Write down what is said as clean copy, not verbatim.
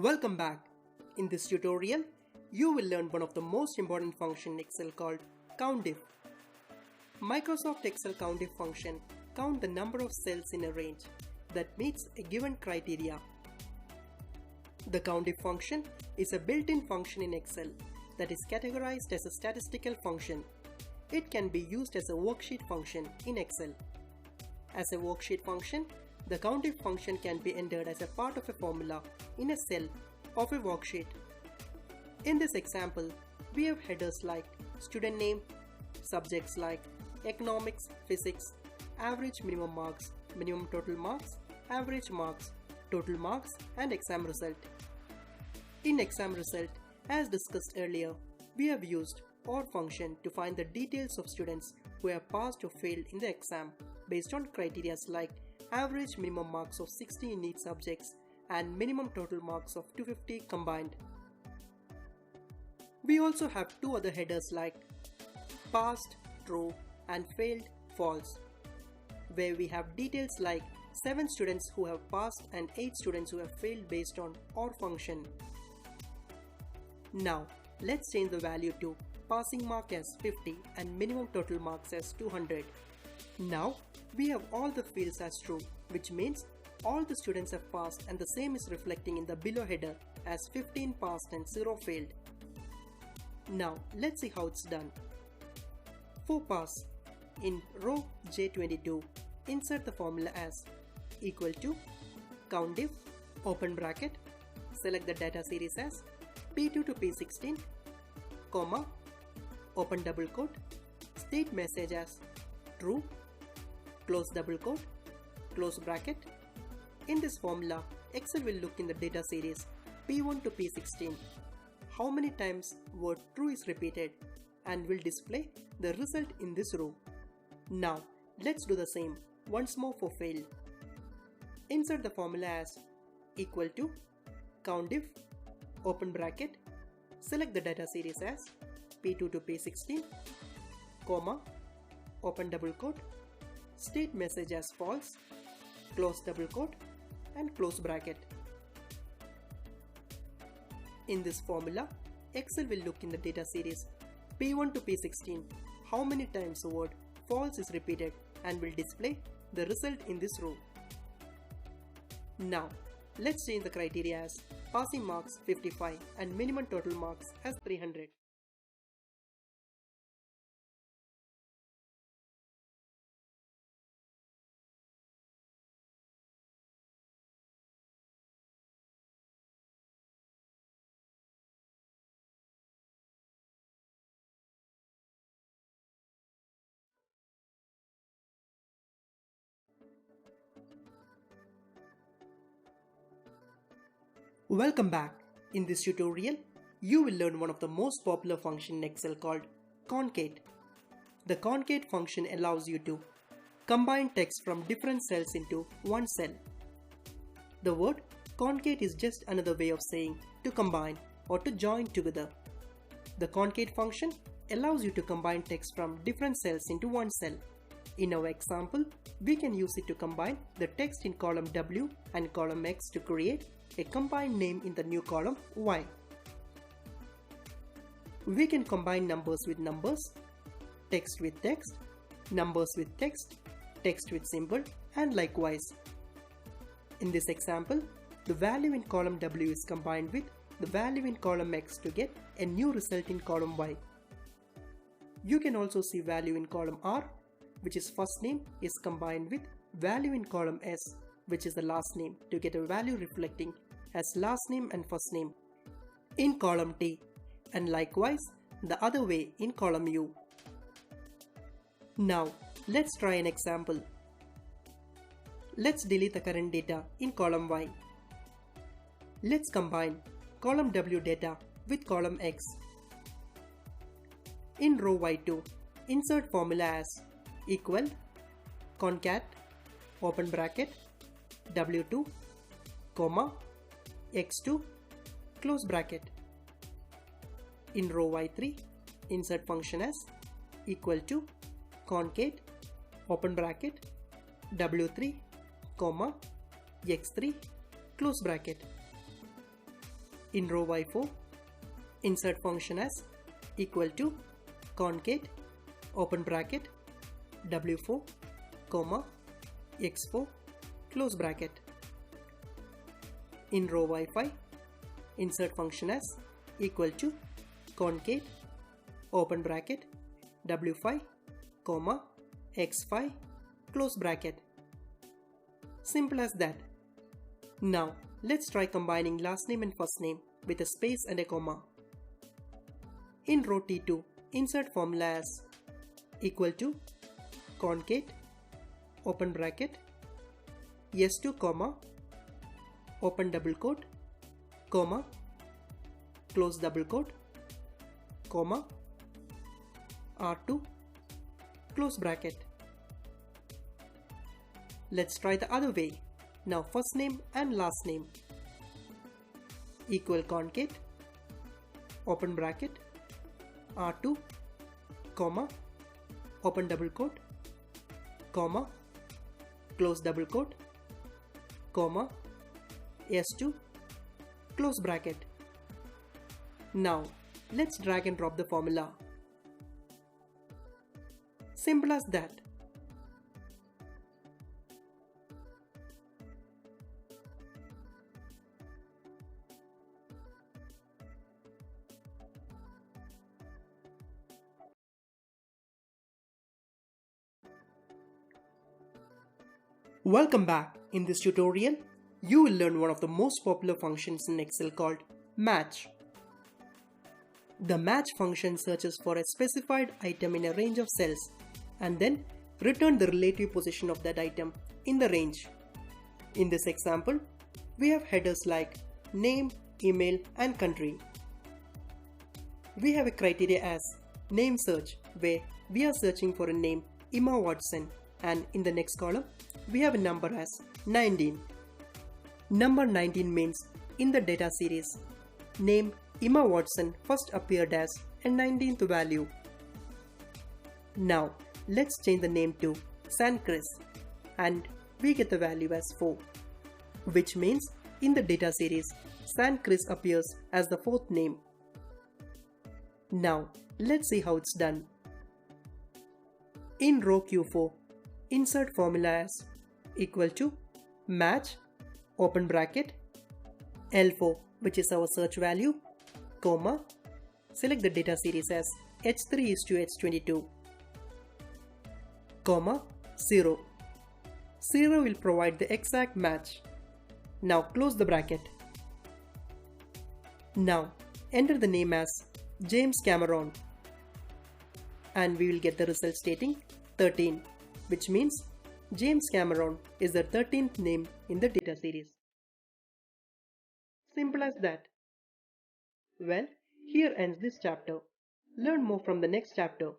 Welcome back. In this tutorial, you will learn one of the most important functions in Excel called COUNTIF. Microsoft Excel COUNTIF function counts the number of cells in a range that meets a given criteria. The COUNTIF function is a built-in function in Excel that is categorized as a statistical function. It can be used as a worksheet function in Excel. As a worksheet function, the COUNTIF function can be entered as a part of a formula in a cell of a worksheet. In this example, we have headers like student name, subjects like economics, physics, average minimum marks, minimum total marks, average marks, total marks, and exam result. In exam result, as discussed earlier, we have used OR function to find the details of students who have passed or failed in the exam based on criteria like average minimum marks of 60 in each subjects and minimum total marks of 250 combined. We also have two other headers like passed, true, and failed, false, where we have details like 7 students who have passed and 8 students who have failed based on OR function. Now, let's change the value to passing mark as 50 and minimum total marks as 200. Now, we have all the fields as true, which means all the students have passed and the same is reflecting in the below header as 15 passed and 0 failed. Now, let's see how it's done. For pass, in row J22, insert the formula as equal to COUNTIF, open bracket, select the data series as P2 to P16, comma, open double quote, state message as true, close double quote, close bracket. In this formula, Excel will look in the data series P1 to P16 how many times word true is repeated and will display the result in this row. Now, let's do the same once more for failed. Insert the formula as equal to COUNTIF, open bracket, select the data series as P2 to P16, comma, open double quote, state message as false, close double quote, and close bracket. In this formula, Excel will look in the data series P1 to P16 how many times the word false is repeated and will display the result in this row. Now, let's change the criteria as passing marks 55 and minimum total marks as 300. Welcome back. In this tutorial, you will learn one of the most popular functions in Excel called CONCATE. The CONCATE function allows you to combine text from different cells into one cell. The word CONCATE is just another way of saying to combine or to join together. The CONCATE function allows you to combine text from different cells into one cell. In our example, we can use it to combine the text in column W and column X to create a combined name in the new column Y. We can combine numbers with numbers, text with text, numbers with text, text with symbol, and likewise. In this example, the value in column W is combined with the value in column X to get a new result in column Y. You can also see value in column R, which is first name, is combined with value in column S, which is the last name, to get a value reflecting as last name and first name in column T, and likewise the other way in column U. Now, let's try an example. Let's delete the current data in column Y. Let's combine column W data with column X. In row Y2, insert formula as equal concat, open bracket, W2, comma, X2, close bracket. In row Y3, insert function as equal to concate, open bracket, W3, comma, X3, close bracket. In row y4, insert function as equal to concate open bracket w4 comma x4 close bracket. In row y5, insert function as equal to concate open bracket w5 comma x5 close bracket. Simple as that. Now let's try combining last name and first name with a space and a comma. In row T2, insert formula as equal to concate open bracket s2 comma open double quote comma close double quote comma r2 close bracket. Let's try the other way. Now first name and last name equal concate open bracket r2 comma open double quote comma close double quote comma s2 close bracket. Now let's drag and drop the formula. Simple as that. Welcome back. In this tutorial, you will learn one of the most popular functions in Excel called match. The match function searches for a specified item in a range of cells and then return the relative position of that item in the range. In this example, we have headers like name, email and country. We have a criteria as name search where we are searching for a name Emma Watson, and in the next column we have a number as 19. Number 19 means in the data series name Emma Watson first appeared as a 19th value. Now let's change the name to San Chris and we get the value as 4, which means in the data series San Chris appears as the 4th name. Now let's see how it's done. In row Q4, insert formula as equal to match open bracket L4, which is our search value, comma select the data series as H3 is to H22, comma 0. 0 will provide the exact match. Now close the bracket. Now enter the name as James Cameron and we will get the result stating 13, which means James Cameron is the 13th name in the data series. Simple as that. Well, here ends this chapter. Learn more from the next chapter.